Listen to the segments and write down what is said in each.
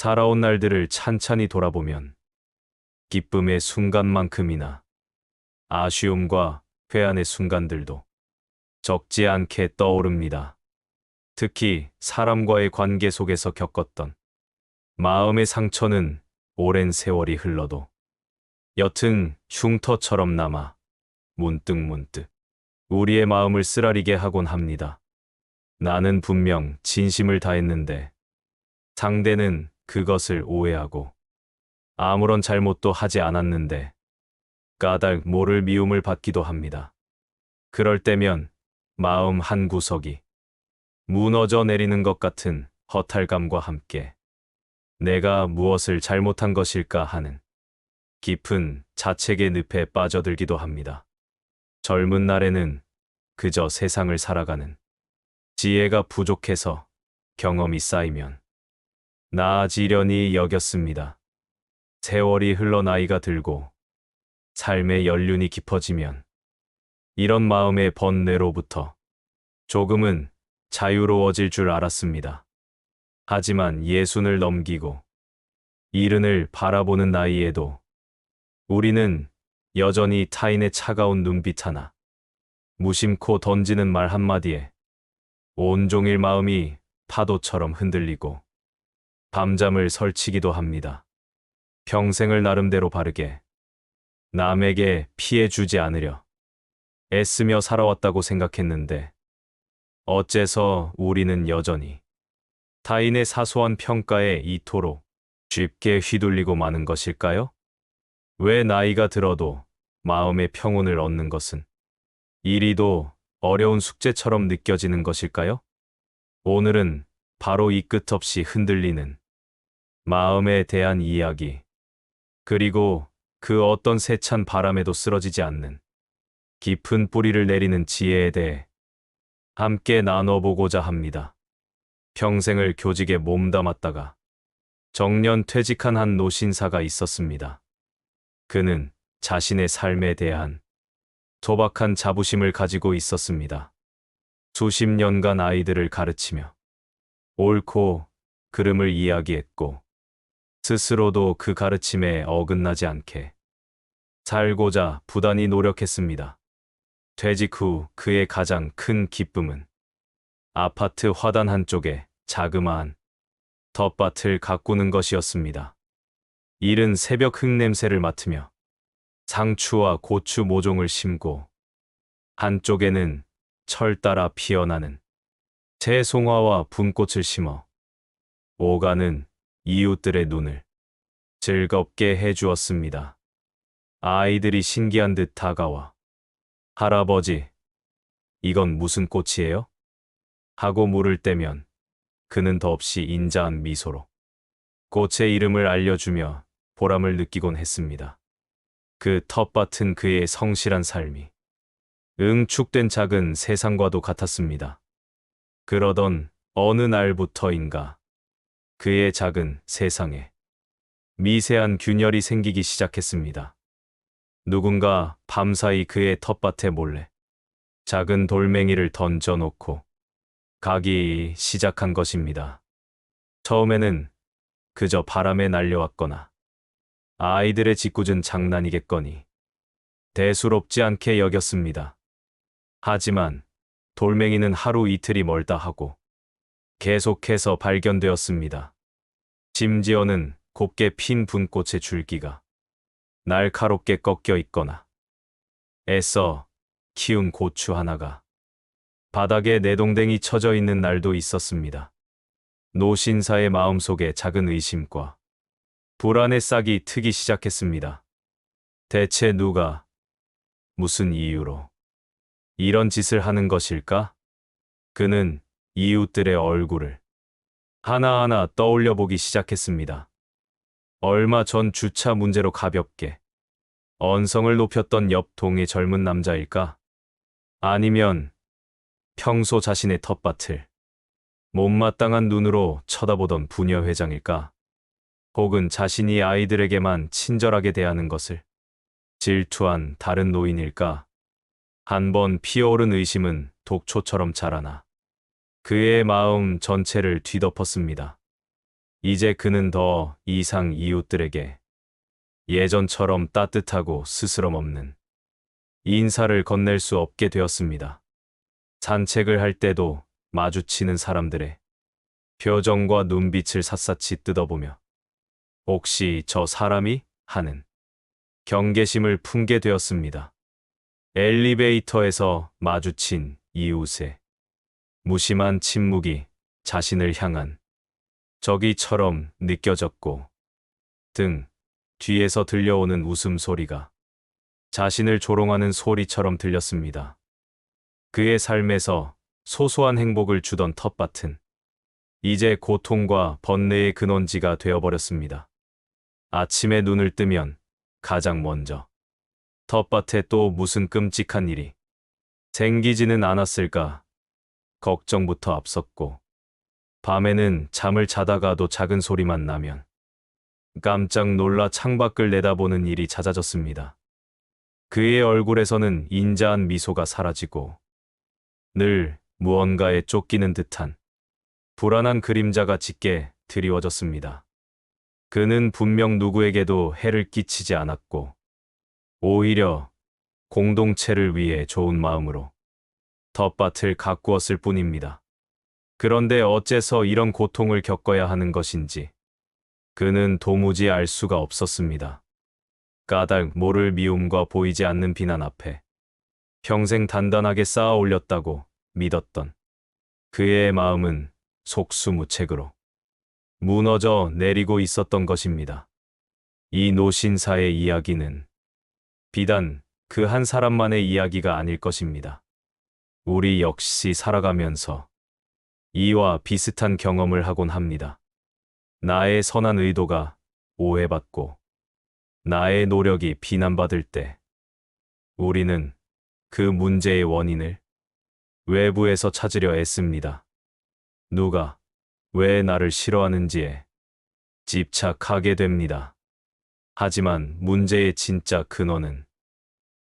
살아온 날들을 찬찬히 돌아보면 기쁨의 순간만큼이나 아쉬움과 회한의 순간들도 적지 않게 떠오릅니다. 특히 사람과의 관계 속에서 겪었던 마음의 상처는 오랜 세월이 흘러도 옅은 흉터처럼 남아 문득문득 우리의 마음을 쓰라리게 하곤 합니다. 나는 분명 진심을 다했는데 상대는 그것을 오해하고 아무런 잘못도 하지 않았는데 까닭 모를 미움을 받기도 합니다. 그럴 때면 마음 한 구석이 무너져 내리는 것 같은 허탈감과 함께 내가 무엇을 잘못한 것일까 하는 깊은 자책의 늪에 빠져들기도 합니다. 젊은 날에는 그저 세상을 살아가는 지혜가 부족해서 경험이 쌓이면 나아지려니 여겼습니다. 세월이 흘러 나이가 들고 삶의 연륜이 깊어지면 이런 마음의 번뇌로부터 조금은 자유로워질 줄 알았습니다. 하지만 예순을 넘기고 이른을 바라보는 나이에도 우리는 여전히 타인의 차가운 눈빛 하나, 무심코 던지는 말 한마디에 온종일 마음이 파도처럼 흔들리고 밤잠을 설치기도 합니다. 평생을 나름대로 바르게 남에게 피해 주지 않으려 애쓰며 살아왔다고 생각했는데 어째서 우리는 여전히 타인의 사소한 평가에 이토록 쉽게 휘둘리고 마는 것일까요? 왜 나이가 들어도 마음의 평온을 얻는 것은 이리도 어려운 숙제처럼 느껴지는 것일까요? 오늘은 바로 이 끝없이 흔들리는 마음에 대한 이야기, 그리고 그 어떤 세찬 바람에도 쓰러지지 않는 깊은 뿌리를 내리는 지혜에 대해 함께 나눠보고자 합니다. 평생을 교직에 몸담았다가 정년 퇴직한 한 노신사가 있었습니다. 그는 자신의 삶에 대한 소박한 자부심을 가지고 있었습니다. 수십 년간 아이들을 가르치며 옳고 그름을 이야기했고 스스로도 그 가르침에 어긋나지 않게 살고자 부단히 노력했습니다. 퇴직 후 그의 가장 큰 기쁨은 아파트 화단 한쪽에 자그마한 텃밭을 가꾸는 것이었습니다. 이른 새벽 흙냄새를 맡으며 상추와 고추 모종을 심고 한쪽에는 철 따라 피어나는 채송화와 분꽃을 심어 오가는 이웃들의 눈을 즐겁게 해주었습니다. 아이들이 신기한 듯 다가와 할아버지, 이건 무슨 꽃이에요? 하고 물을 때면 그는 더없이 인자한 미소로 꽃의 이름을 알려주며 보람을 느끼곤 했습니다. 그 텃밭은 그의 성실한 삶이 응축된 작은 세상과도 같았습니다. 그러던 어느 날부터인가 그의 작은 세상에 미세한 균열이 생기기 시작했습니다. 누군가 밤사이 그의 텃밭에 몰래 작은 돌멩이를 던져놓고 가기 시작한 것입니다. 처음에는 그저 바람에 날려왔거나 아이들의 짓궂은 장난이겠거니 대수롭지 않게 여겼습니다. 하지만 돌멩이는 하루 이틀이 멀다 하고 계속해서 발견되었습니다. 심지어는 곱게 핀 분꽃의 줄기가 날카롭게 꺾여 있거나 애써 키운 고추 하나가 바닥에 내동댕이 쳐져 있는 날도 있었습니다. 노신사의 마음속에 작은 의심과 불안의 싹이 트기 시작했습니다. 대체 누가, 무슨 이유로 이런 짓을 하는 것일까? 그는 이웃들의 얼굴을 하나하나 떠올려 보기 시작했습니다. 얼마 전 주차 문제로 가볍게 언성을 높였던 옆 동의 젊은 남자일까? 아니면 평소 자신의 텃밭을 못마땅한 눈으로 쳐다보던 부녀 회장일까? 혹은 자신이 아이들에게만 친절하게 대하는 것을 질투한 다른 노인일까? 한번 피어오른 의심은 독초처럼 자라나 그의 마음 전체를 뒤덮었습니다. 이제 그는 더 이상 이웃들에게 예전처럼 따뜻하고 스스럼 없는 인사를 건넬 수 없게 되었습니다. 산책을 할 때도 마주치는 사람들의 표정과 눈빛을 샅샅이 뜯어보며 혹시 저 사람이? 하는 경계심을 품게 되었습니다. 엘리베이터에서 마주친 이웃의 무심한 침묵이 자신을 향한 적이처럼 느껴졌고 등 뒤에서 들려오는 웃음소리가 자신을 조롱하는 소리처럼 들렸습니다. 그의 삶에서 소소한 행복을 주던 텃밭은 이제 고통과 번뇌의 근원지가 되어버렸습니다. 아침에 눈을 뜨면 가장 먼저 텃밭에 또 무슨 끔찍한 일이 생기지는 않았을까 걱정부터 앞섰고 밤에는 잠을 자다가도 작은 소리만 나면 깜짝 놀라 창밖을 내다보는 일이 잦아졌습니다. 그의 얼굴에서는 인자한 미소가 사라지고 늘 무언가에 쫓기는 듯한 불안한 그림자가 짙게 드리워졌습니다. 그는 분명 누구에게도 해를 끼치지 않았고 오히려 공동체를 위해 좋은 마음으로 텃밭을 가꾸었을 뿐입니다. 그런데 어째서 이런 고통을 겪어야 하는 것인지 그는 도무지 알 수가 없었습니다. 까닭 모를 미움과 보이지 않는 비난 앞에 평생 단단하게 쌓아 올렸다고 믿었던 그의 마음은 속수무책으로 무너져 내리고 있었던 것입니다. 이 노신사의 이야기는 비단 그 한 사람만의 이야기가 아닐 것입니다. 우리 역시 살아가면서 이와 비슷한 경험을 하곤 합니다. 나의 선한 의도가 오해받고 나의 노력이 비난받을 때 우리는 그 문제의 원인을 외부에서 찾으려 애씁니다. 누가 왜 나를 싫어하는지에 집착하게 됩니다. 하지만 문제의 진짜 근원은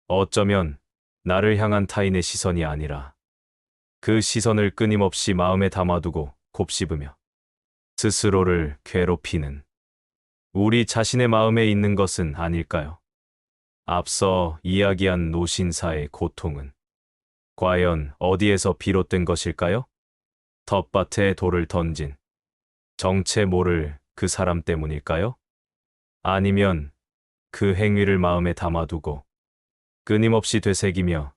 어쩌면 나를 향한 타인의 시선이 아니라 그 시선을 끊임없이 마음에 담아두고 곱씹으며 스스로를 괴롭히는 우리 자신의 마음에 있는 것은 아닐까요? 앞서 이야기한 노신사의 고통은 과연 어디에서 비롯된 것일까요? 텃밭에 돌을 던진 정체 모를 그 사람 때문일까요? 아니면 그 행위를 마음에 담아두고 끊임없이 되새기며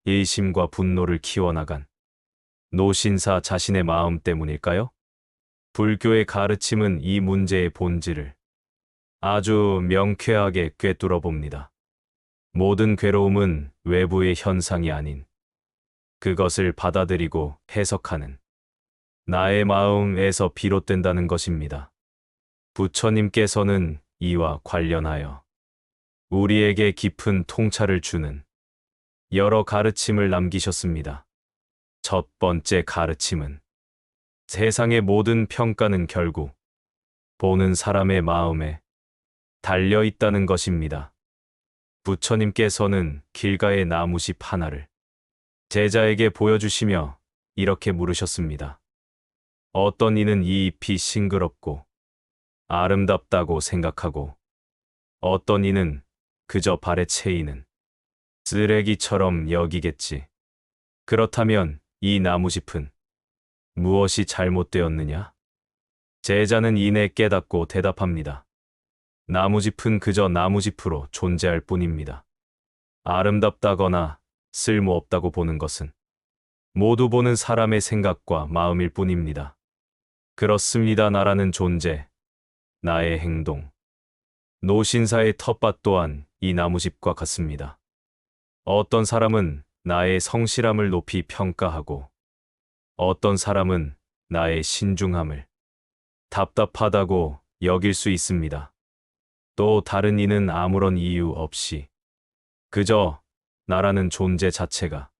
일심과 분노를 키워나간 노신사 자신의 마음 때문일까요? 불교의 가르침은 이 문제의 본질을 아주 명쾌하게 꿰뚫어 봅니다. 모든 괴로움은 외부의 현상이 아닌 그것을 받아들이고 해석하는 나의 마음에서 비롯된다는 것입니다. 부처님께서는 이와 관련하여 우리에게 깊은 통찰을 주는 여러 가르침을 남기셨습니다. 첫 번째 가르침은 세상의 모든 평가는 결국 보는 사람의 마음에 달려 있다는 것입니다. 부처님께서는 길가의 나무집 하나를 제자에게 보여주시며 이렇게 물으셨습니다. 어떤 이는 이 잎이 싱그럽고 아름답다고 생각하고 어떤 이는 그저 발에 채이는 쓰레기처럼 여기겠지. 그렇다면 이 나무짚은 무엇이 잘못되었느냐? 제자는 이내 깨닫고 대답합니다. 나무짚은 그저 나무짚으로 존재할 뿐입니다. 아름답다거나 쓸모없다고 보는 것은 모두 보는 사람의 생각과 마음일 뿐입니다. 그렇습니다. 나라는 존재, 나의 행동, 노신사의 텃밭 또한 이 나무집과 같습니다. 어떤 사람은 나의 성실함을 높이 평가하고 어떤 사람은 나의 신중함을 답답하다고 여길 수 있습니다. 또 다른 이는 아무런 이유 없이 그저 나라는 존재 자체가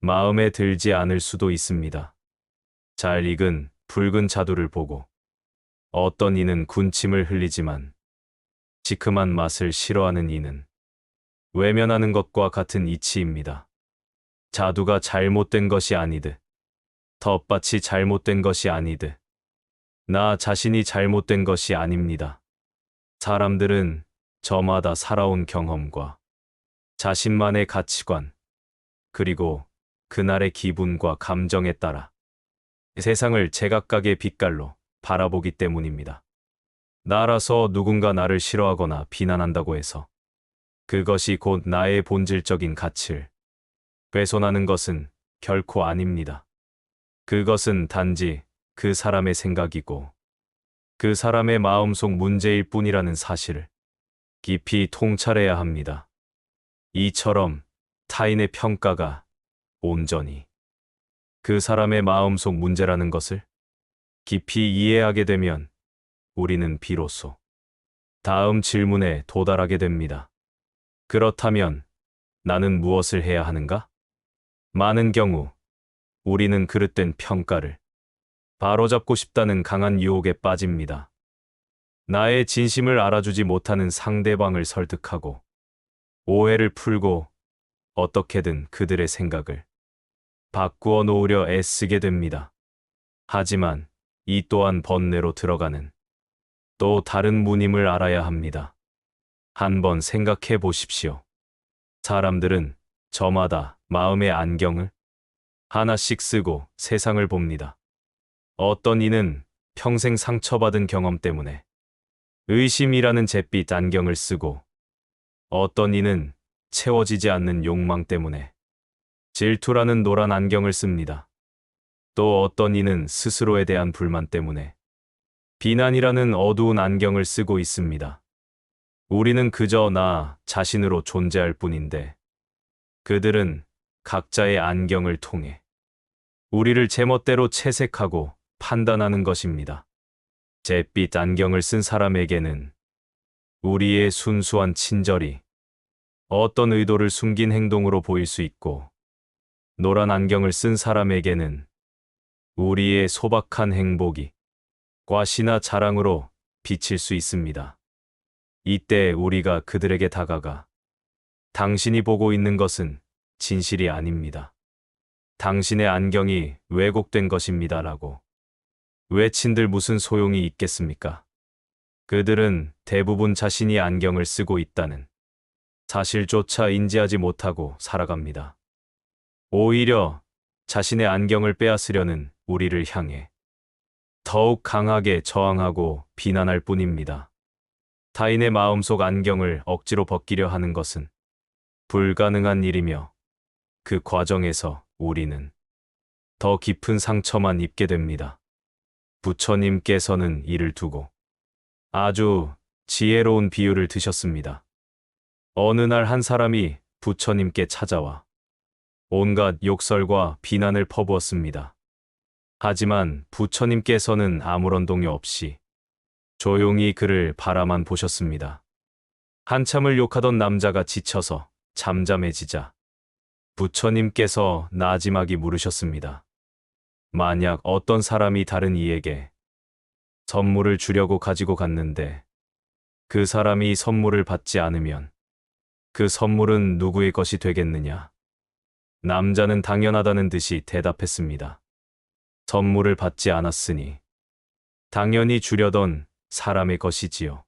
마음에 들지 않을 수도 있습니다. 잘 익은 붉은 자두를 보고 어떤 이는 군침을 흘리지만 시큼한 맛을 싫어하는 이는 외면하는 것과 같은 이치입니다. 자두가 잘못된 것이 아니듯 텃밭이 잘못된 것이 아니듯 나 자신이 잘못된 것이 아닙니다. 사람들은 저마다 살아온 경험과 자신만의 가치관, 그리고 그날의 기분과 감정에 따라 세상을 제각각의 빛깔로 바라보기 때문입니다. 나라서 누군가 나를 싫어하거나 비난한다고 해서 그것이 곧 나의 본질적인 가치를 훼손하는 것은 결코 아닙니다. 그것은 단지 그 사람의 생각이고 그 사람의 마음속 문제일 뿐이라는 사실을 깊이 통찰해야 합니다. 이처럼 타인의 평가가 온전히 그 사람의 마음속 문제라는 것을 깊이 이해하게 되면 우리는 비로소 다음 질문에 도달하게 됩니다. 그렇다면 나는 무엇을 해야 하는가? 많은 경우 우리는 그릇된 평가를 바로잡고 싶다는 강한 유혹에 빠집니다. 나의 진심을 알아주지 못하는 상대방을 설득하고 오해를 풀고 어떻게든 그들의 생각을 바꾸어 놓으려 애쓰게 됩니다. 하지만 이 또한 번뇌로 들어가는 또 다른 문임을 알아야 합니다. 한번 생각해 보십시오. 사람들은 저마다 마음의 안경을 하나씩 쓰고 세상을 봅니다. 어떤 이는 평생 상처받은 경험 때문에 의심이라는 잿빛 안경을 쓰고 어떤 이는 채워지지 않는 욕망 때문에 질투라는 노란 안경을 씁니다. 또 어떤 이는 스스로에 대한 불만 때문에 비난이라는 어두운 안경을 쓰고 있습니다. 우리는 그저 나 자신으로 존재할 뿐인데 그들은 각자의 안경을 통해 우리를 제멋대로 채색하고 판단하는 것입니다. 잿빛 안경을 쓴 사람에게는 우리의 순수한 친절이 어떤 의도를 숨긴 행동으로 보일 수 있고 노란 안경을 쓴 사람에게는 우리의 소박한 행복이 과시나 자랑으로 비칠 수 있습니다. 이때 우리가 그들에게 다가가 당신이 보고 있는 것은 진실이 아닙니다. 당신의 안경이 왜곡된 것입니다라고 외친들 무슨 소용이 있겠습니까? 그들은 대부분 자신이 안경을 쓰고 있다는 사실조차 인지하지 못하고 살아갑니다. 오히려 자신의 안경을 빼앗으려는 우리를 향해 더욱 강하게 저항하고 비난할 뿐입니다. 타인의 마음속 안경을 억지로 벗기려 하는 것은 불가능한 일이며 그 과정에서 우리는 더 깊은 상처만 입게 됩니다. 부처님께서는 이를 두고 아주 지혜로운 비유를 드셨습니다. 어느 날 한 사람이 부처님께 찾아와 온갖 욕설과 비난을 퍼부었습니다. 하지만 부처님께서는 아무런 동요 없이 조용히 그를 바라만 보셨습니다. 한참을 욕하던 남자가 지쳐서 잠잠해지자 부처님께서 나지막이 물으셨습니다. 만약 어떤 사람이 다른 이에게 선물을 주려고 가지고 갔는데 그 사람이 선물을 받지 않으면 그 선물은 누구의 것이 되겠느냐? 남자는 당연하다는 듯이 대답했습니다. 선물을 받지 않았으니 당연히 주려던 사람의 것이지요.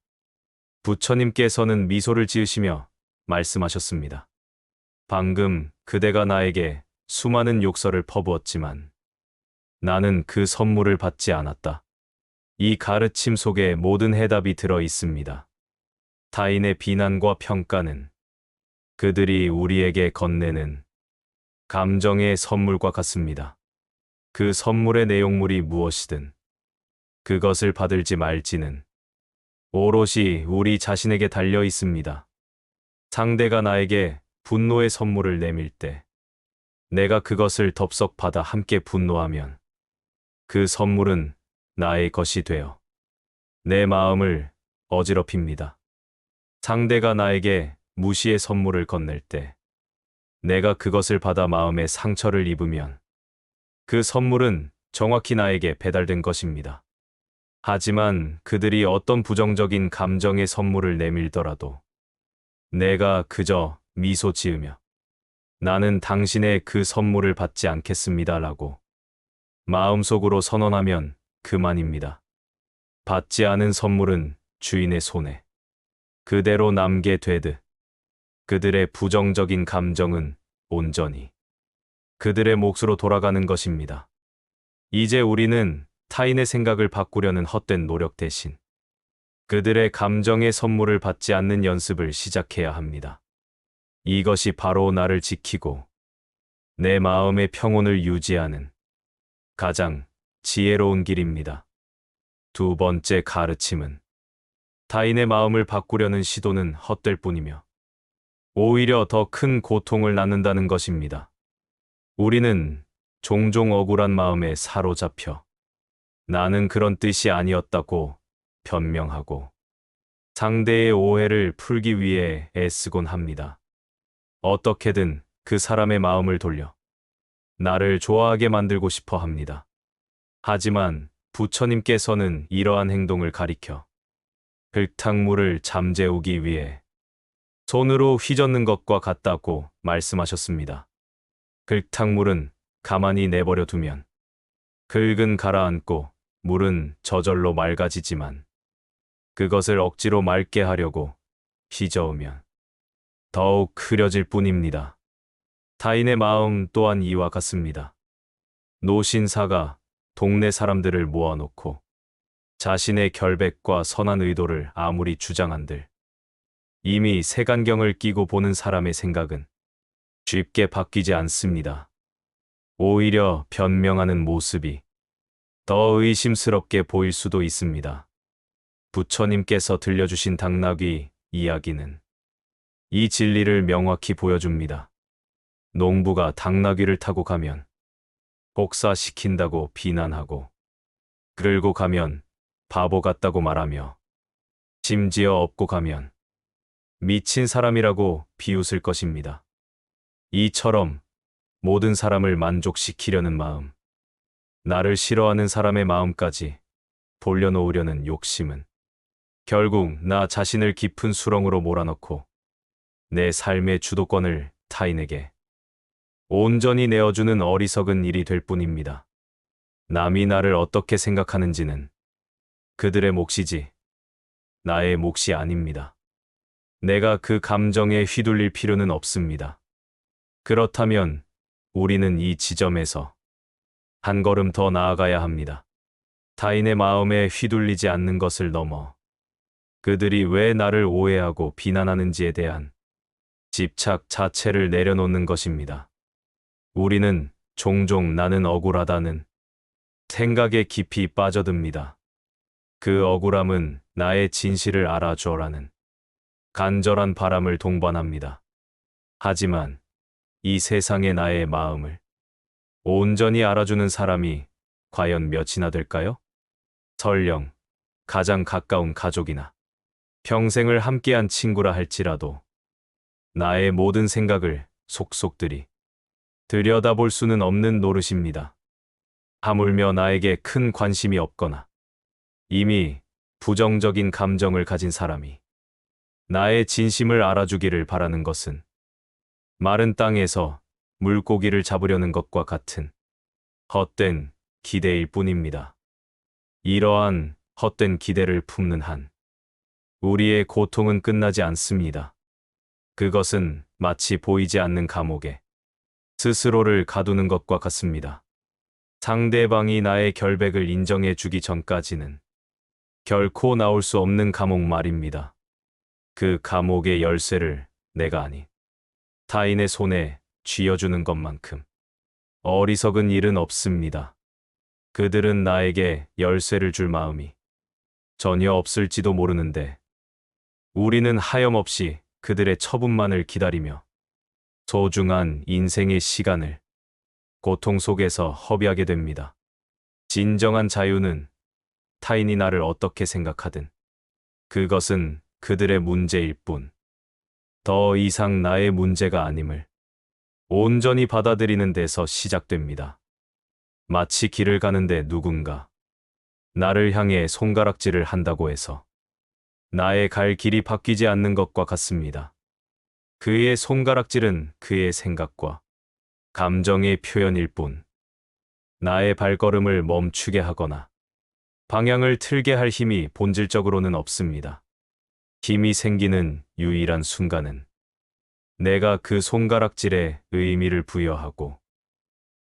부처님께서는 미소를 지으시며 말씀하셨습니다. 방금 그대가 나에게 수많은 욕설을 퍼부었지만 나는 그 선물을 받지 않았다. 이 가르침 속에 모든 해답이 들어 있습니다. 타인의 비난과 평가는 그들이 우리에게 건네는 감정의 선물과 같습니다. 그 선물의 내용물이 무엇이든 그것을 받을지 말지는 오롯이 우리 자신에게 달려 있습니다. 상대가 나에게 분노의 선물을 내밀 때 내가 그것을 덥석 받아 함께 분노하면 그 선물은 나의 것이 되어 내 마음을 어지럽힙니다. 상대가 나에게 무시의 선물을 건넬 때 내가 그것을 받아 마음에 상처를 입으면 그 선물은 정확히 나에게 배달된 것입니다. 하지만 그들이 어떤 부정적인 감정의 선물을 내밀더라도 내가 그저 미소 지으며 나는 당신의 그 선물을 받지 않겠습니다라고 마음속으로 선언하면 그만입니다. 받지 않은 선물은 주인의 손에 그대로 남게 되듯 그들의 부정적인 감정은 온전히 그들의 몫으로 돌아가는 것입니다. 이제 우리는 타인의 생각을 바꾸려는 헛된 노력 대신 그들의 감정의 선물을 받지 않는 연습을 시작해야 합니다. 이것이 바로 나를 지키고 내 마음의 평온을 유지하는 가장 지혜로운 길입니다. 두 번째 가르침은 타인의 마음을 바꾸려는 시도는 헛될 뿐이며 오히려 더 큰 고통을 낳는다는 것입니다. 우리는 종종 억울한 마음에 사로잡혀 나는 그런 뜻이 아니었다고 변명하고 상대의 오해를 풀기 위해 애쓰곤 합니다. 어떻게든 그 사람의 마음을 돌려 나를 좋아하게 만들고 싶어 합니다. 하지만 부처님께서는 이러한 행동을 가리켜 흙탕물을 잠재우기 위해 손으로 휘젓는 것과 같다고 말씀하셨습니다. 흙탕물은 가만히 내버려 두면 흙은 가라앉고 물은 저절로 맑아지지만 그것을 억지로 맑게 하려고 휘저으면 더욱 흐려질 뿐입니다. 타인의 마음 또한 이와 같습니다. 노신사가 동네 사람들을 모아놓고 자신의 결백과 선한 의도를 아무리 주장한들 이미 색안경을 끼고 보는 사람의 생각은 쉽게 바뀌지 않습니다. 오히려 변명하는 모습이 더 의심스럽게 보일 수도 있습니다. 부처님께서 들려주신 당나귀 이야기는 이 진리를 명확히 보여줍니다. 농부가 당나귀를 타고 가면 복사시킨다고 비난하고 끌고 가면 바보 같다고 말하며 심지어 업고 가면 미친 사람이라고 비웃을 것입니다. 이처럼 모든 사람을 만족시키려는 마음, 나를 싫어하는 사람의 마음까지 돌려놓으려는 욕심은 결국 나 자신을 깊은 수렁으로 몰아넣고 내 삶의 주도권을 타인에게 온전히 내어주는 어리석은 일이 될 뿐입니다. 남이 나를 어떻게 생각하는지는 그들의 몫이지 나의 몫이 아닙니다. 내가 그 감정에 휘둘릴 필요는 없습니다. 그렇다면 우리는 이 지점에서 한 걸음 더 나아가야 합니다. 타인의 마음에 휘둘리지 않는 것을 넘어 그들이 왜 나를 오해하고 비난하는지에 대한 집착 자체를 내려놓는 것입니다. 우리는 종종 나는 억울하다는 생각에 깊이 빠져듭니다. 그 억울함은 나의 진실을 알아줘라는 간절한 바람을 동반합니다. 하지만 이 세상의 나의 마음을 온전히 알아주는 사람이 과연 몇이나 될까요? 설령 가장 가까운 가족이나 평생을 함께한 친구라 할지라도 나의 모든 생각을 속속들이 들여다볼 수는 없는 노릇입니다. 하물며 나에게 큰 관심이 없거나 이미 부정적인 감정을 가진 사람이 나의 진심을 알아주기를 바라는 것은 마른 땅에서 물고기를 잡으려는 것과 같은 헛된 기대일 뿐입니다. 이러한 헛된 기대를 품는 한 우리의 고통은 끝나지 않습니다. 그것은 마치 보이지 않는 감옥에 스스로를 가두는 것과 같습니다. 상대방이 나의 결백을 인정해 주기 전까지는 결코 나올 수 없는 감옥 말입니다. 그 감옥의 열쇠를 내가 아닌 타인의 손에 쥐어주는 것만큼 어리석은 일은 없습니다. 그들은 나에게 열쇠를 줄 마음이 전혀 없을지도 모르는데 우리는 하염없이 그들의 처분만을 기다리며 소중한 인생의 시간을 고통 속에서 허비하게 됩니다. 진정한 자유는 타인이 나를 어떻게 생각하든 그것은 그들의 문제일 뿐, 더 이상 나의 문제가 아님을 온전히 받아들이는 데서 시작됩니다. 마치 길을 가는데 누군가 나를 향해 손가락질을 한다고 해서 나의 갈 길이 바뀌지 않는 것과 같습니다. 그의 손가락질은 그의 생각과 감정의 표현일 뿐, 나의 발걸음을 멈추게 하거나 방향을 틀게 할 힘이 본질적으로는 없습니다. 힘이 생기는 유일한 순간은 내가 그 손가락질에 의미를 부여하고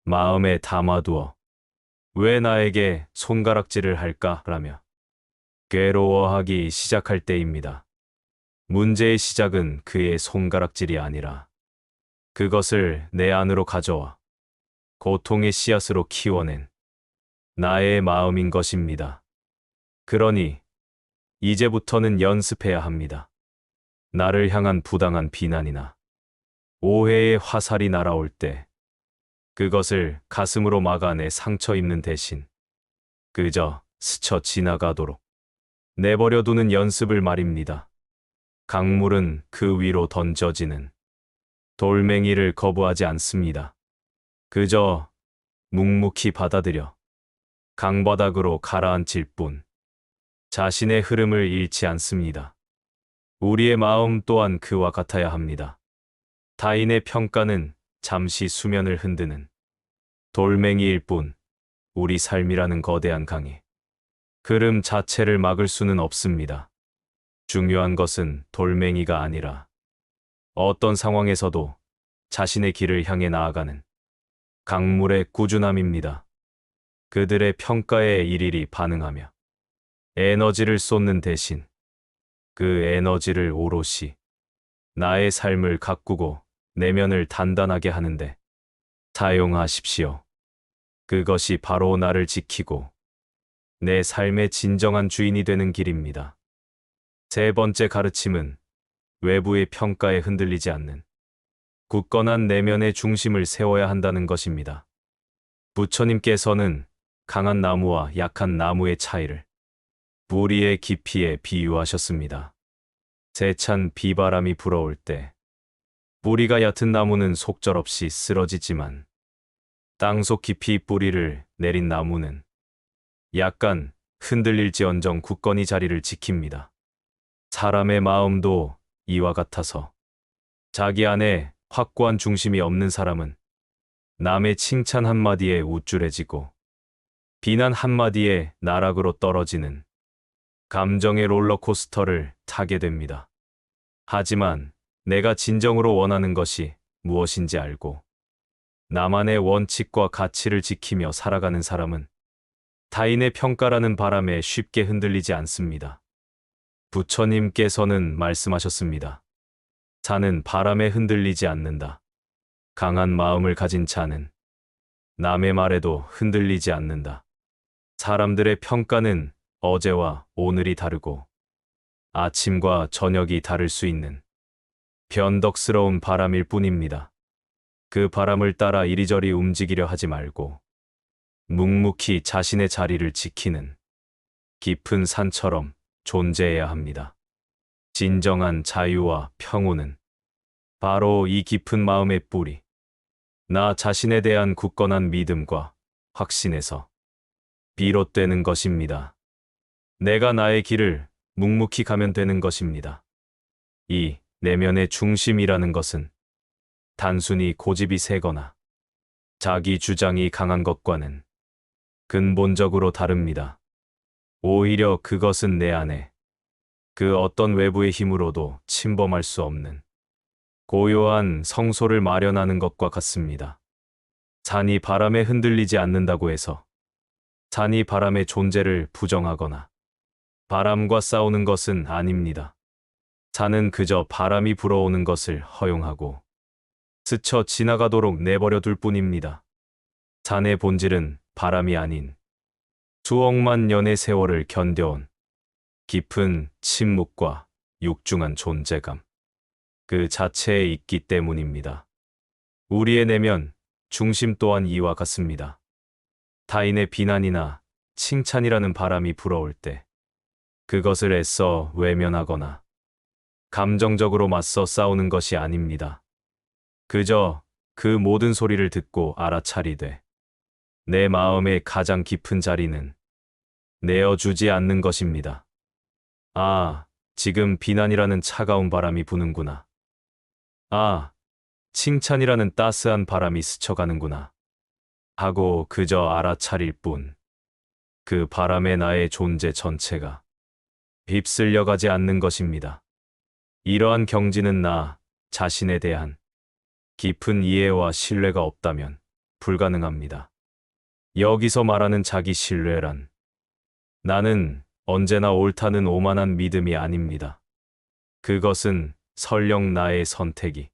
마음에 담아두어 왜 나에게 손가락질을 할까? 라며 괴로워하기 시작할 때입니다. 문제의 시작은 그의 손가락질이 아니라 그것을 내 안으로 가져와 고통의 씨앗으로 키워낸 나의 마음인 것입니다. 그러니 이제부터는 연습해야 합니다. 나를 향한 부당한 비난이나 오해의 화살이 날아올 때 그것을 가슴으로 막아 내 상처 입는 대신 그저 스쳐 지나가도록 내버려두는 연습을 말입니다. 강물은 그 위로 던져지는 돌멩이를 거부하지 않습니다. 그저 묵묵히 받아들여 강바닥으로 가라앉힐 뿐 자신의 흐름을 잃지 않습니다. 우리의 마음 또한 그와 같아야 합니다. 타인의 평가는 잠시 수면을 흔드는 돌멩이일 뿐 우리 삶이라는 거대한 강의 흐름 자체를 막을 수는 없습니다. 중요한 것은 돌멩이가 아니라 어떤 상황에서도 자신의 길을 향해 나아가는 강물의 꾸준함입니다. 그들의 평가에 일일이 반응하며 에너지를 쏟는 대신 그 에너지를 오롯이 나의 삶을 가꾸고 내면을 단단하게 하는데 사용하십시오. 그것이 바로 나를 지키고 내 삶의 진정한 주인이 되는 길입니다. 세 번째 가르침은 외부의 평가에 흔들리지 않는 굳건한 내면의 중심을 세워야 한다는 것입니다. 부처님께서는 강한 나무와 약한 나무의 차이를 뿌리의 깊이에 비유하셨습니다. 세찬 비바람이 불어올 때 뿌리가 얕은 나무는 속절없이 쓰러지지만 땅속 깊이 뿌리를 내린 나무는 약간 흔들릴지언정 굳건히 자리를 지킵니다. 사람의 마음도 이와 같아서 자기 안에 확고한 중심이 없는 사람은 남의 칭찬 한마디에 우쭐해지고 비난 한마디에 나락으로 떨어지는 감정의 롤러코스터를 타게 됩니다. 하지만 내가 진정으로 원하는 것이 무엇인지 알고 나만의 원칙과 가치를 지키며 살아가는 사람은 타인의 평가라는 바람에 쉽게 흔들리지 않습니다. 부처님께서는 말씀하셨습니다. 자는 바람에 흔들리지 않는다. 강한 마음을 가진 자는 남의 말에도 흔들리지 않는다. 사람들의 평가는 어제와 오늘이 다르고 아침과 저녁이 다를 수 있는 변덕스러운 바람일 뿐입니다. 그 바람을 따라 이리저리 움직이려 하지 말고 묵묵히 자신의 자리를 지키는 깊은 산처럼 존재해야 합니다. 진정한 자유와 평온은 바로 이 깊은 마음의 뿌리, 나 자신에 대한 굳건한 믿음과 확신에서 비롯되는 것입니다. 내가 나의 길을 묵묵히 가면 되는 것입니다. 이 내면의 중심이라는 것은 단순히 고집이 세거나 자기 주장이 강한 것과는 근본적으로 다릅니다. 오히려 그것은 내 안에 그 어떤 외부의 힘으로도 침범할 수 없는 고요한 성소를 마련하는 것과 같습니다. 산이 바람에 흔들리지 않는다고 해서 산이 바람의 존재를 부정하거나 바람과 싸우는 것은 아닙니다. 산은 그저 바람이 불어오는 것을 허용하고 스쳐 지나가도록 내버려둘 뿐입니다. 산의 본질은 바람이 아닌 수억만 년의 세월을 견뎌온 깊은 침묵과 육중한 존재감, 그 자체에 있기 때문입니다. 우리의 내면, 중심 또한 이와 같습니다. 타인의 비난이나 칭찬이라는 바람이 불어올 때 그것을 애써 외면하거나 감정적으로 맞서 싸우는 것이 아닙니다. 그저 그 모든 소리를 듣고 알아차리되 내 마음의 가장 깊은 자리는 내어주지 않는 것입니다. 아, 지금 비난이라는 차가운 바람이 부는구나. 아, 칭찬이라는 따스한 바람이 스쳐가는구나. 하고 그저 알아차릴 뿐. 그 바람에 나의 존재 전체가 휩쓸려가지 않는 것입니다. 이러한 경지는 나 자신에 대한 깊은 이해와 신뢰가 없다면 불가능합니다. 여기서 말하는 자기 신뢰란 나는 언제나 옳다는 오만한 믿음이 아닙니다. 그것은 설령 나의 선택이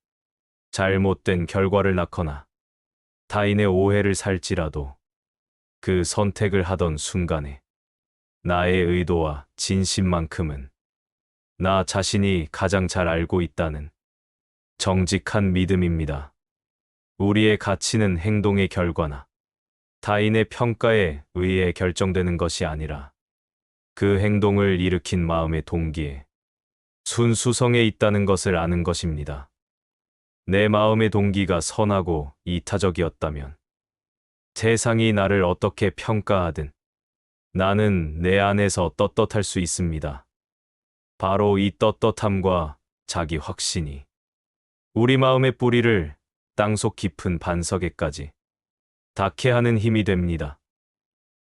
잘못된 결과를 낳거나 타인의 오해를 살지라도 그 선택을 하던 순간에 나의 의도와 진심만큼은 나 자신이 가장 잘 알고 있다는 정직한 믿음입니다. 우리의 가치는 행동의 결과나 타인의 평가에 의해 결정되는 것이 아니라 그 행동을 일으킨 마음의 동기에 순수성에 있다는 것을 아는 것입니다. 내 마음의 동기가 선하고 이타적이었다면 세상이 나를 어떻게 평가하든 나는 내 안에서 떳떳할 수 있습니다. 바로 이 떳떳함과 자기 확신이 우리 마음의 뿌리를 땅속 깊은 반석에까지 닿게 하는 힘이 됩니다.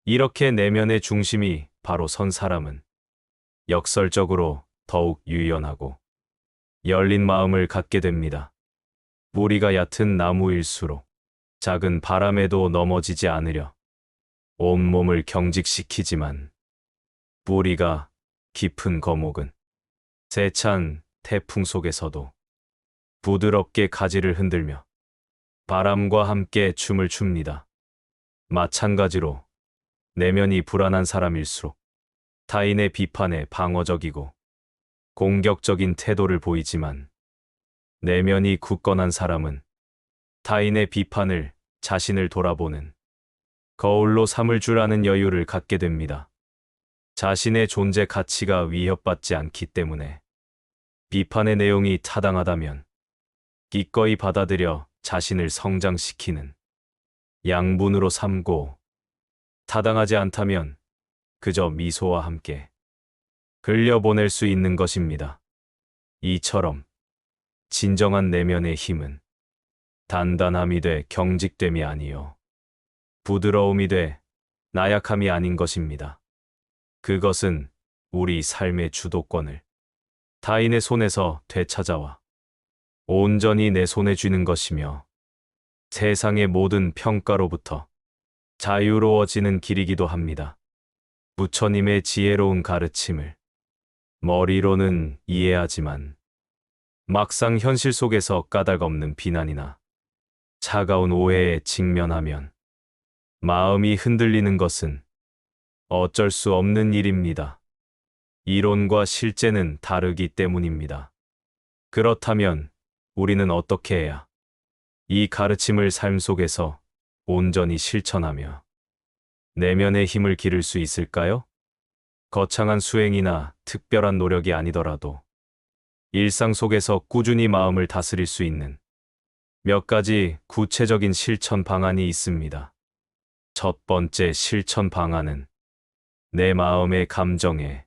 이렇게 내면의 중심이 바로 선 사람은 역설적으로 더욱 유연하고 열린 마음을 갖게 됩니다. 뿌리가 얕은 나무일수록 작은 바람에도 넘어지지 않으려 온몸을 경직시키지만 뿌리가 깊은 거목은 세찬 태풍 속에서도 부드럽게 가지를 흔들며 바람과 함께 춤을 춥니다. 마찬가지로 내면이 불안한 사람일수록 타인의 비판에 방어적이고 공격적인 태도를 보이지만 내면이 굳건한 사람은 타인의 비판을 자신을 돌아보는 거울로 삼을 줄 아는 여유를 갖게 됩니다. 자신의 존재 가치가 위협받지 않기 때문에 비판의 내용이 타당하다면 기꺼이 받아들여 자신을 성장시키는 양분으로 삼고 타당하지 않다면 그저 미소와 함께 흘려보낼 수 있는 것입니다. 이처럼 진정한 내면의 힘은 단단함이 돼 경직됨이 아니요 부드러움이 돼 나약함이 아닌 것입니다. 그것은 우리 삶의 주도권을 타인의 손에서 되찾아와 온전히 내 손에 쥐는 것이며 세상의 모든 평가로부터 자유로워지는 길이기도 합니다. 부처님의 지혜로운 가르침을 머리로는 이해하지만 막상 현실 속에서 까닭없는 비난이나 차가운 오해에 직면하면 마음이 흔들리는 것은 어쩔 수 없는 일입니다. 이론과 실제는 다르기 때문입니다. 그렇다면 우리는 어떻게 해야 이 가르침을 삶 속에서 온전히 실천하며 내면의 힘을 기를 수 있을까요? 거창한 수행이나 특별한 노력이 아니더라도 일상 속에서 꾸준히 마음을 다스릴 수 있는 몇 가지 구체적인 실천 방안이 있습니다. 첫 번째 실천 방안은 내 마음의 감정에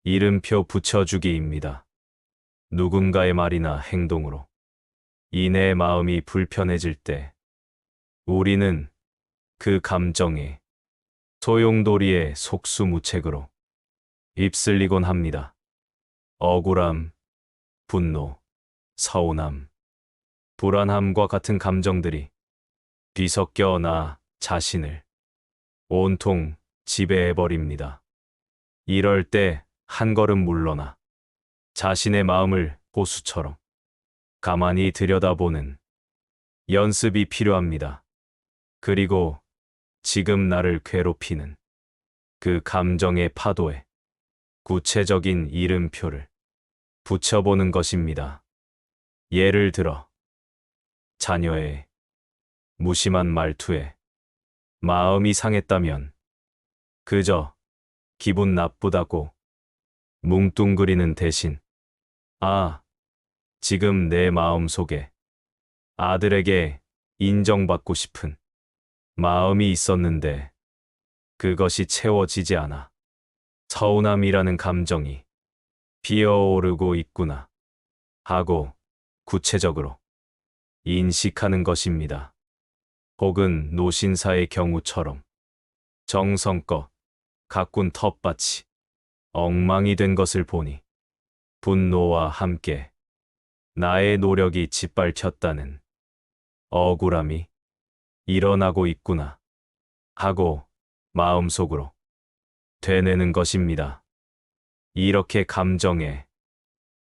이름표 붙여주기입니다. 누군가의 말이나 행동으로 이 내 마음이 불편해질 때 우리는 그 감정에 소용돌이의 속수무책으로 휩쓸리곤 합니다. 억울함, 분노, 서운함, 불안함과 같은 감정들이 뒤섞여 나 자신을 온통 지배해버립니다. 이럴 때 한 걸음 물러나 자신의 마음을 호수처럼 가만히 들여다보는 연습이 필요합니다. 그리고 지금 나를 괴롭히는 그 감정의 파도에 구체적인 이름표를 붙여보는 것입니다. 예를 들어 자녀의 무심한 말투에 마음이 상했다면 그저 기분 나쁘다고 뭉뚱그리는 대신 지금 내 마음 속에 아들에게 인정받고 싶은 마음이 있었는데 그것이 채워지지 않아 서운함이라는 감정이 피어오르고 있구나 하고 구체적으로 인식하는 것입니다. 혹은 노신사의 경우처럼 정성껏 가꾼 텃밭이 엉망이 된 것을 보니 분노와 함께 나의 노력이 짓밟혔다는 억울함이 일어나고 있구나 하고 마음속으로 되뇌는 것입니다. 이렇게 감정에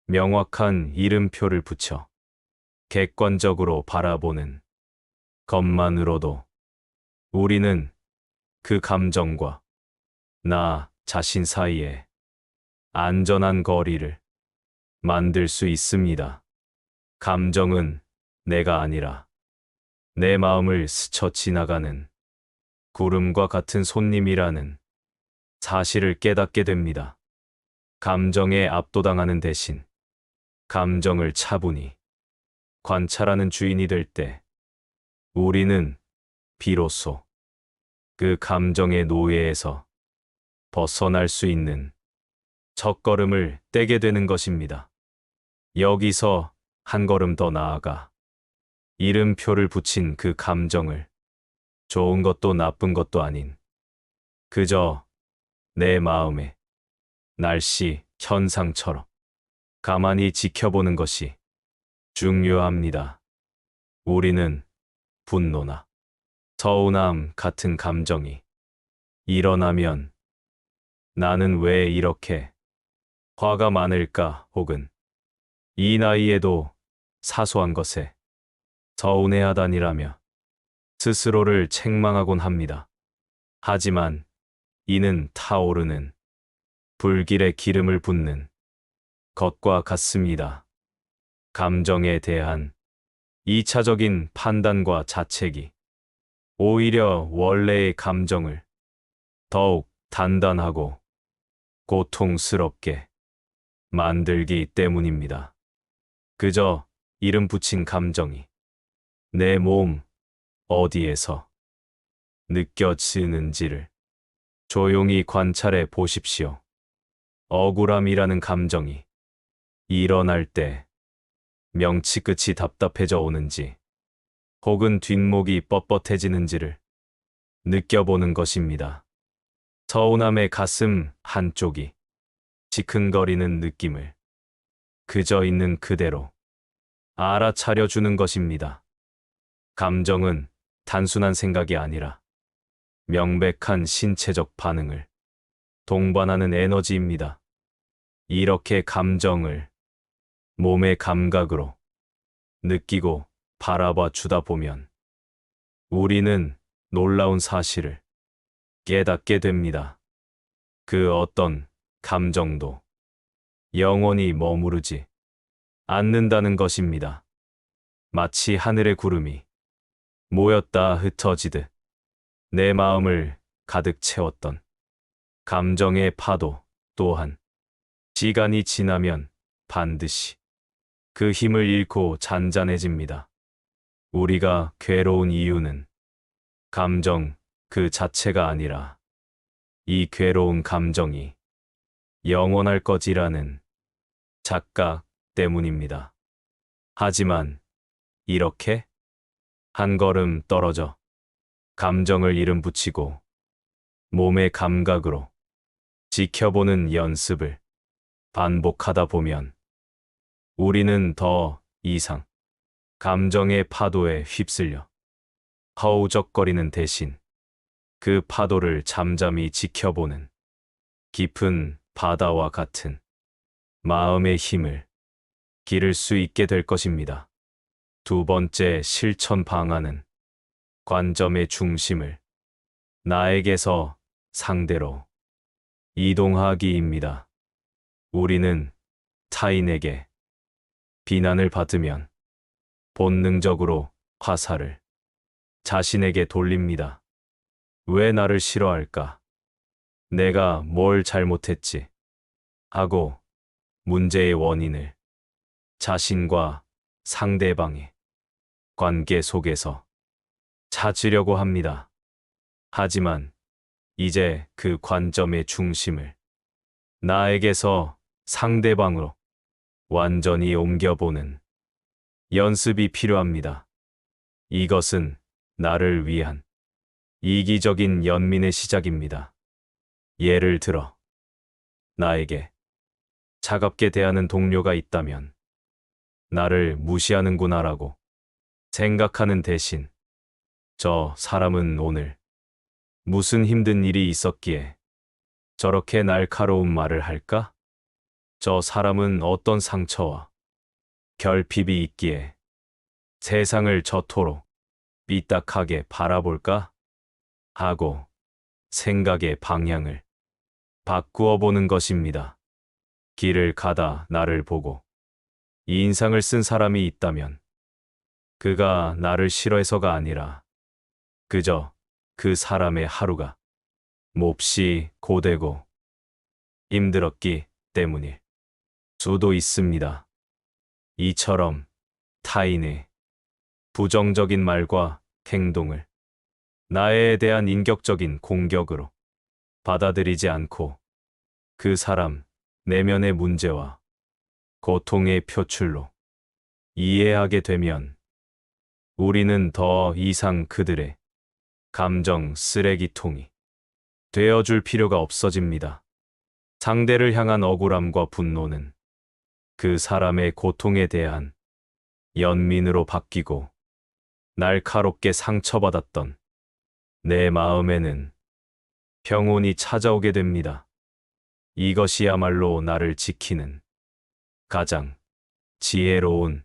명확한 이름표를 붙여 객관적으로 바라보는 것만으로도 우리는 그 감정과 나 자신 사이에 안전한 거리를 만들 수 있습니다. 감정은 내가 아니라 내 마음을 스쳐 지나가는 구름과 같은 손님이라는 사실을 깨닫게 됩니다. 감정에 압도당하는 대신 감정을 차분히 관찰하는 주인이 될 때 우리는 비로소 그 감정의 노예에서 벗어날 수 있는 첫걸음을 떼게 되는 것입니다. 여기서 한 걸음 더 나아가 이름표를 붙인 그 감정을 좋은 것도 나쁜 것도 아닌 그저 내 마음의 날씨 현상처럼 가만히 지켜보는 것이 중요합니다. 우리는 분노나 서운함 같은 감정이 일어나면 나는 왜 이렇게 화가 많을까 혹은 이 나이에도 사소한 것에 서운해하다니라며 스스로를 책망하곤 합니다. 하지만 이는 타오르는 불길에 기름을 붓는 것과 같습니다. 감정에 대한 2차적인 판단과 자책이 오히려 원래의 감정을 더욱 단단하고 고통스럽게 만들기 때문입니다. 그저 이름 붙인 감정이 내 몸 어디에서 느껴지는지를 조용히 관찰해 보십시오. 억울함이라는 감정이 일어날 때 명치 끝이 답답해져 오는지 혹은 뒷목이 뻣뻣해지는지를 느껴보는 것입니다. 서운함의 가슴 한쪽이 지큰거리는 느낌을 그저 있는 그대로 알아차려주는 것입니다. 감정은 단순한 생각이 아니라 명백한 신체적 반응을 동반하는 에너지입니다. 이렇게 감정을 몸의 감각으로 느끼고 바라봐 주다 보면 우리는 놀라운 사실을 깨닫게 됩니다. 그 어떤 감정도 영원히 머무르지 않는다는 것입니다. 마치 하늘의 구름이 모였다 흩어지듯 내 마음을 가득 채웠던 감정의 파도 또한 시간이 지나면 반드시 그 힘을 잃고 잔잔해집니다. 우리가 괴로운 이유는 감정 그 자체가 아니라 이 괴로운 감정이 영원할 것이라는 착각 때문입니다. 하지만 이렇게 한 걸음 떨어져 감정을 이름 붙이고 몸의 감각으로 지켜보는 연습을 반복하다 보면 우리는 더 이상 감정의 파도에 휩쓸려 허우적거리는 대신 그 파도를 잠잠히 지켜보는 깊은 바다와 같은 마음의 힘을 기를 수 있게 될 것입니다. 두 번째 실천 방안은 관점의 중심을 나에게서 상대로 이동하기입니다. 우리는 타인에게 비난을 받으면 본능적으로 화살을 자신에게 돌립니다. 왜 나를 싫어할까? 내가 뭘 잘못했지? 하고 문제의 원인을 자신과 상대방의 관계 속에서 찾으려고 합니다. 하지만 이제 그 관점의 중심을 나에게서 상대방으로 완전히 옮겨보는 연습이 필요합니다. 이것은 나를 위한 이기적인 연민의 시작입니다. 예를 들어, 나에게 차갑게 대하는 동료가 있다면 나를 무시하는구나라고 생각하는 대신 저 사람은 오늘 무슨 힘든 일이 있었기에 저렇게 날카로운 말을 할까? 저 사람은 어떤 상처와 결핍이 있기에 세상을 저토록 삐딱하게 바라볼까? 하고 생각의 방향을 바꾸어 보는 것입니다. 길을 가다 나를 보고 이 인상을 쓴 사람이 있다면 그가 나를 싫어해서가 아니라 그저 그 사람의 하루가 몹시 고되고 힘들었기 때문일 수도 있습니다. 이처럼 타인의 부정적인 말과 행동을 나에 대한 인격적인 공격으로 받아들이지 않고 그 사람 내면의 문제와 고통의 표출로 이해하게 되면 우리는 더 이상 그들의 감정 쓰레기통이 되어줄 필요가 없어집니다. 상대를 향한 억울함과 분노는 그 사람의 고통에 대한 연민으로 바뀌고 날카롭게 상처받았던 내 마음에는 평온이 찾아오게 됩니다. 이것이야말로 나를 지키는 가장 지혜로운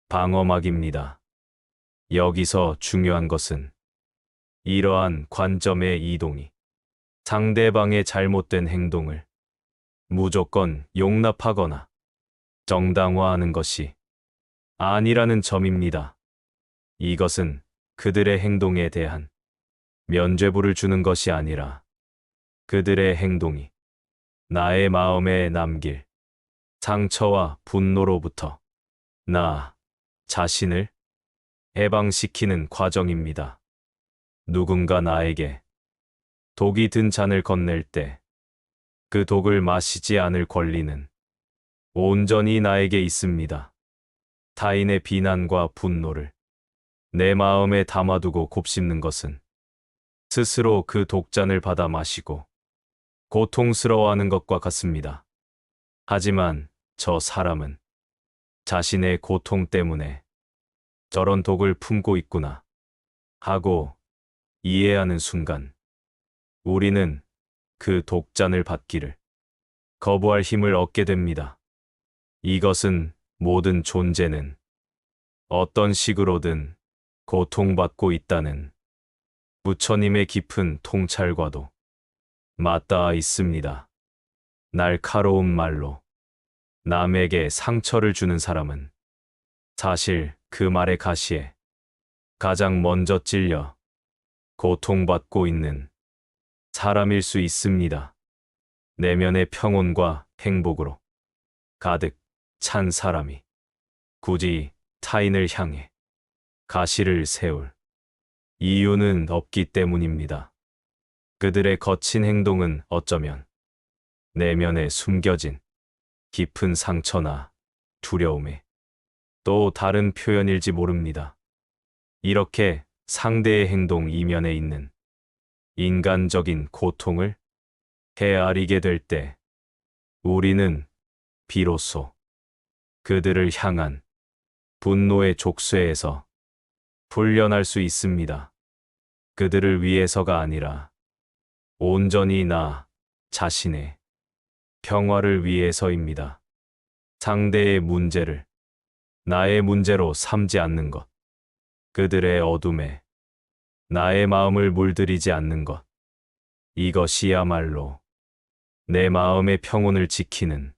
방어막입니다. 여기서 중요한 것은 이러한 관점의 이동이 상대방의 잘못된 행동을 무조건 용납하거나 정당화하는 것이 아니라는 점입니다. 이것은 그들의 행동에 대한 면죄부를 주는 것이 아니라 그들의 행동이 나의 마음에 남길 상처와 분노로부터 나 자신을 해방시키는 과정입니다. 누군가 나에게 독이 든 잔을 건넬 때 그 독을 마시지 않을 권리는 온전히 나에게 있습니다. 타인의 비난과 분노를 내 마음에 담아두고 곱씹는 것은 스스로 그 독잔을 받아 마시고 고통스러워하는 것과 같습니다. 하지만 저 사람은 자신의 고통 때문에 저런 독을 품고 있구나 하고 이해하는 순간 우리는 그 독잔을 받기를 거부할 힘을 얻게 됩니다. 이것은 모든 존재는 어떤 식으로든 고통받고 있다는 부처님의 깊은 통찰과도 맞닿아 있습니다. 날카로운 말로 남에게 상처를 주는 사람은 사실 그 말의 가시에 가장 먼저 찔려 고통받고 있는 사람일 수 있습니다. 내면의 평온과 행복으로 가득 찬 사람이 굳이 타인을 향해 가시를 세울 이유는 없기 때문입니다. 그들의 거친 행동은 어쩌면 내면에 숨겨진 깊은 상처나 두려움의 또 다른 표현일지 모릅니다. 이렇게 상대의 행동 이면에 있는 인간적인 고통을 헤아리게 될 때 우리는 비로소 그들을 향한 분노의 족쇄에서 풀려날 수 있습니다. 그들을 위해서가 아니라 온전히 나 자신의 평화를 위해서입니다. 상대의 문제를 나의 문제로 삼지 않는 것, 그들의 어둠에 나의 마음을 물들이지 않는 것, 이것이야말로 내 마음의 평온을 지키는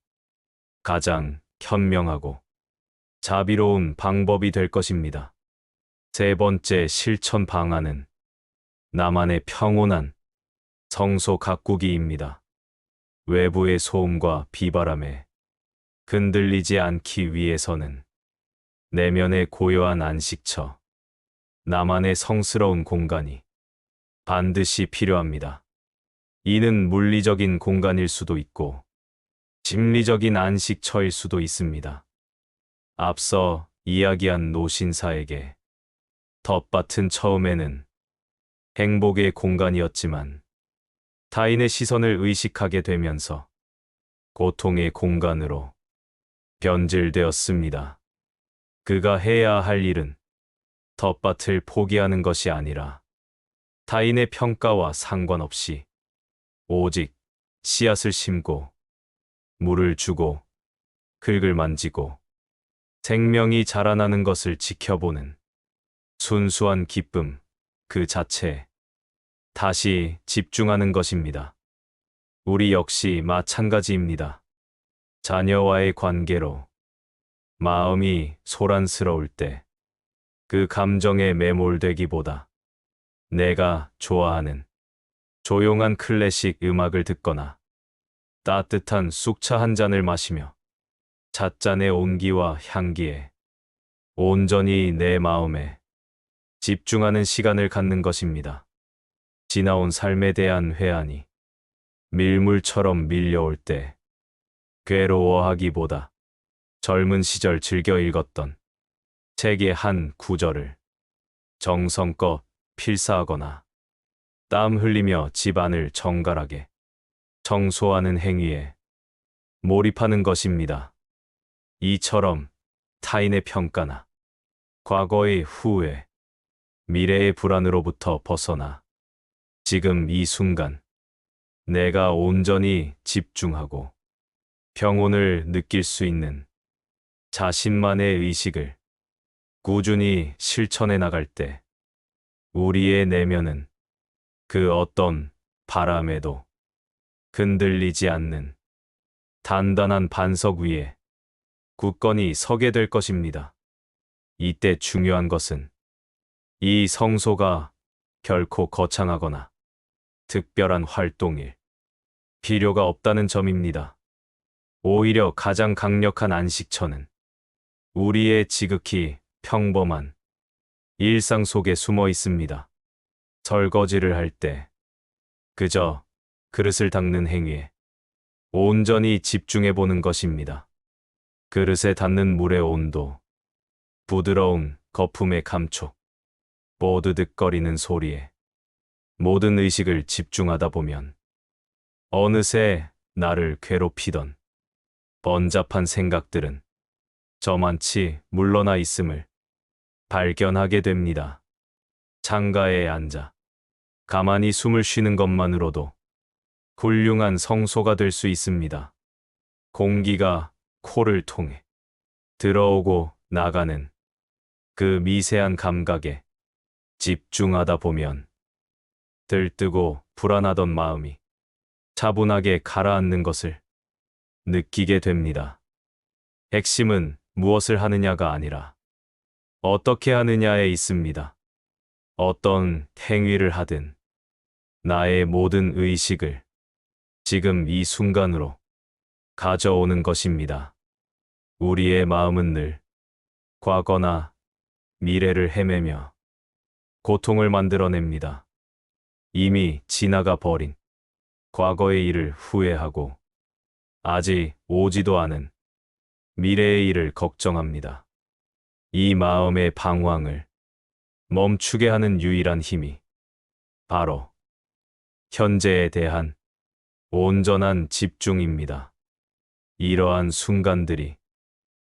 가장 현명하고 자비로운 방법이 될 것입니다. 세 번째 실천 방안은 나만의 평온한 성소 가꾸기입니다. 외부의 소음과 비바람에 흔들리지 않기 위해서는 내면의 고요한 안식처, 나만의 성스러운 공간이 반드시 필요합니다. 이는 물리적인 공간일 수도 있고 심리적인 안식처일 수도 있습니다. 앞서 이야기한 노신사에게 텃밭은 처음에는 행복의 공간이었지만 타인의 시선을 의식하게 되면서 고통의 공간으로 변질되었습니다. 그가 해야 할 일은 텃밭을 포기하는 것이 아니라 타인의 평가와 상관없이 오직 씨앗을 심고 물을 주고 흙을 만지고 생명이 자라나는 것을 지켜보는 순수한 기쁨 그 자체에 다시 집중하는 것입니다. 우리 역시 마찬가지입니다. 자녀와의 관계로 마음이 소란스러울 때 그 감정에 매몰되기보다 내가 좋아하는 조용한 클래식 음악을 듣거나 따뜻한 쑥차 한 잔을 마시며 찻잔의 온기와 향기에 온전히 내 마음에 집중하는 시간을 갖는 것입니다. 지나온 삶에 대한 회한이 밀물처럼 밀려올 때 괴로워하기보다 젊은 시절 즐겨 읽었던 책의 한 구절을 정성껏 필사하거나 땀 흘리며 집안을 정갈하게 청소하는 행위에 몰입하는 것입니다. 이처럼 타인의 평가나 과거의 후회, 미래의 불안으로부터 벗어나 지금 이 순간 내가 온전히 집중하고 평온을 느낄 수 있는 자신만의 의식을 꾸준히 실천해 나갈 때 우리의 내면은 그 어떤 바람에도 흔들리지 않는 단단한 반석 위에 굳건히 서게 될 것입니다. 이때 중요한 것은 이 성소가 결코 거창하거나 특별한 활동일 필요가 없다는 점입니다. 오히려 가장 강력한 안식처는 우리의 지극히 평범한 일상 속에 숨어 있습니다. 설거지를 할 때 그저 그릇을 닦는 행위에 온전히 집중해 보는 것입니다. 그릇에 닿는 물의 온도, 부드러운 거품의 감촉, 뽀드득거리는 소리에 모든 의식을 집중하다 보면 어느새 나를 괴롭히던 번잡한 생각들은 저만치 물러나 있음을 발견하게 됩니다. 창가에 앉아 가만히 숨을 쉬는 것만으로도 훌륭한 성소가 될 수 있습니다. 공기가 코를 통해 들어오고 나가는 그 미세한 감각에 집중하다 보면 들뜨고 불안하던 마음이 차분하게 가라앉는 것을 느끼게 됩니다. 핵심은 무엇을 하느냐가 아니라 어떻게 하느냐에 있습니다. 어떤 행위를 하든 나의 모든 의식을 지금 이 순간으로 가져오는 것입니다. 우리의 마음은 늘 과거나 미래를 헤매며 고통을 만들어냅니다. 이미 지나가 버린 과거의 일을 후회하고 아직 오지도 않은 미래의 일을 걱정합니다. 이 마음의 방황을 멈추게 하는 유일한 힘이 바로 현재에 대한 온전한 집중입니다. 이러한 순간들이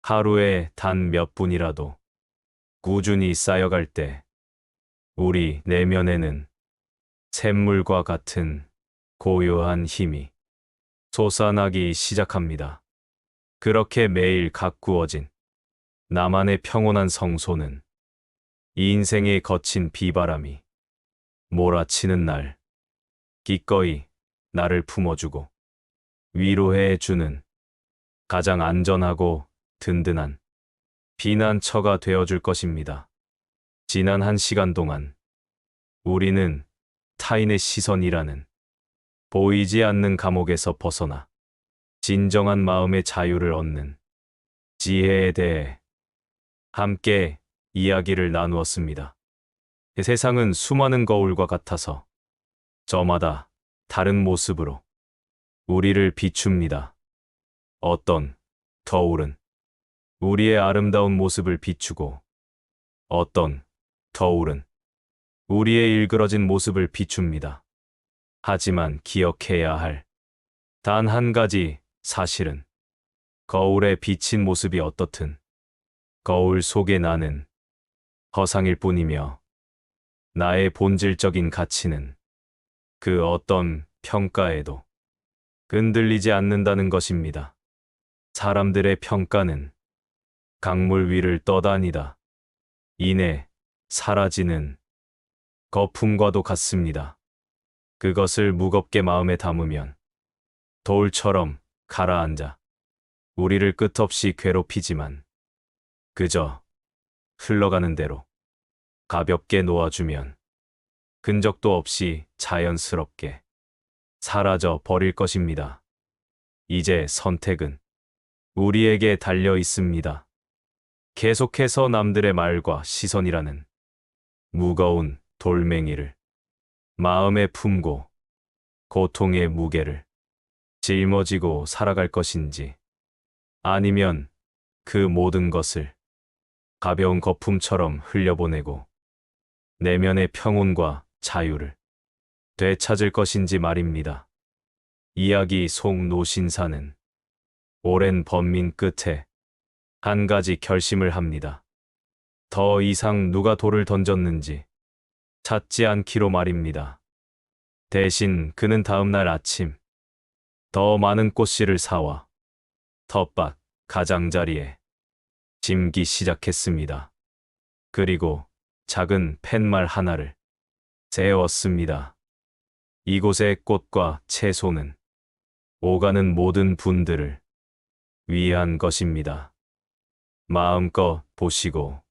하루에 단 몇 분이라도 꾸준히 쌓여갈 때 우리 내면에는 샘물과 같은 고요한 힘이 솟아나기 시작합니다. 그렇게 매일 가꾸어진 나만의 평온한 성소는 이 인생의 거친 비바람이 몰아치는 날 기꺼이 나를 품어주고 위로해주는 가장 안전하고 든든한 피난처가 되어줄 것입니다. 지난 1시간 동안 우리는 타인의 시선이라는 보이지 않는 감옥에서 벗어나 진정한 마음의 자유를 얻는 지혜에 대해 함께 이야기를 나누었습니다. 세상은 수많은 거울과 같아서 저마다 다른 모습으로 우리를 비춥니다. 어떤 거울은 우리의 아름다운 모습을 비추고 어떤 거울은 우리의 일그러진 모습을 비춥니다. 하지만 기억해야 할 단 한 가지 사실은 거울에 비친 모습이 어떻든 거울 속에 나는 허상일 뿐이며 나의 본질적인 가치는 그 어떤 평가에도 흔들리지 않는다는 것입니다. 사람들의 평가는 강물 위를 떠다니다 이내 사라지는 거품과도 같습니다. 그것을 무겁게 마음에 담으면 돌처럼 가라앉아 우리를 끝없이 괴롭히지만 그저 흘러가는 대로 가볍게 놓아주면 흔적도 없이 자연스럽게 사라져 버릴 것입니다. 이제 선택은 우리에게 달려 있습니다. 계속해서 남들의 말과 시선이라는 무거운 돌멩이를 마음에 품고 고통의 무게를 짊어지고 살아갈 것인지 아니면 그 모든 것을 가벼운 거품처럼 흘려보내고 내면의 평온과 자유를 되찾을 것인지 말입니다. 이야기 속 노신사는 오랜 번민 끝에 한 가지 결심을 합니다. 더 이상 누가 돌을 던졌는지 찾지 않기로 말입니다. 대신 그는 다음 날 아침 더 많은 꽃씨를 사와 텃밭 가장자리에 심기 시작했습니다. 그리고 작은 팻말 하나를 세웠습니다. 이곳의 꽃과 채소는 오가는 모든 분들을 위한 것입니다. 마음껏 보시고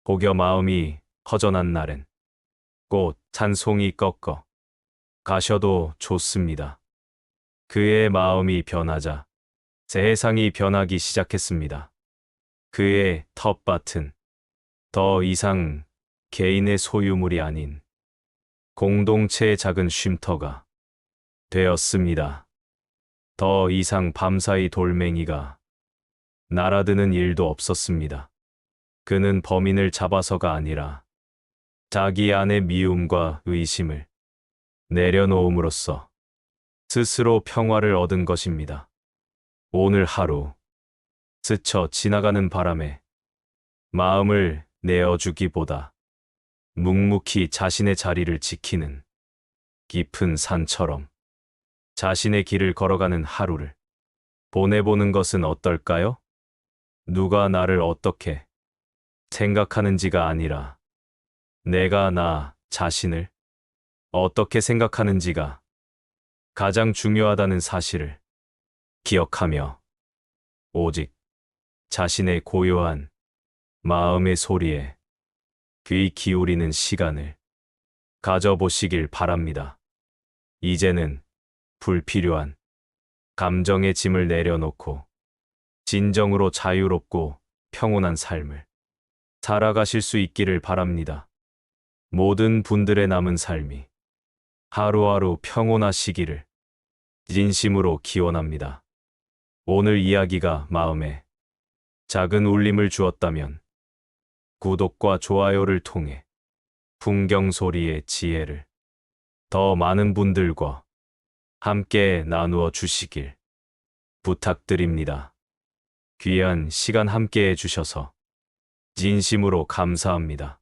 혹여 마음이 허전한 날엔 꽃 한 송이 꺾어 가셔도 좋습니다. 그의 마음이 변하자 세상이 변하기 시작했습니다. 그의 텃밭은 더 이상 개인의 소유물이 아닌 공동체의 작은 쉼터가 되었습니다. 더 이상 밤사이 돌멩이가 날아드는 일도 없었습니다. 그는 범인을 잡아서가 아니라 자기 안의 미움과 의심을 내려놓음으로써 스스로 평화를 얻은 것입니다. 오늘 하루 스쳐 지나가는 바람에 마음을 내어주기보다 묵묵히 자신의 자리를 지키는 깊은 산처럼 자신의 길을 걸어가는 하루를 보내보는 것은 어떨까요? 누가 나를 어떻게 생각하는지가 아니라 내가 나 자신을 어떻게 생각하는지가 가장 중요하다는 사실을 기억하며 오직 자신의 고요한 마음의 소리에 귀 기울이는 시간을 가져보시길 바랍니다. 이제는 불필요한 감정의 짐을 내려놓고 진정으로 자유롭고 평온한 삶을 살아가실 수 있기를 바랍니다. 모든 분들의 남은 삶이 하루하루 평온하시기를 진심으로 기원합니다. 오늘 이야기가 마음에 작은 울림을 주었다면 구독과 좋아요를 통해 풍경 소리의 지혜를 더 많은 분들과 함께 나누어 주시길 부탁드립니다. 귀한 시간 함께 해주셔서 진심으로 감사합니다.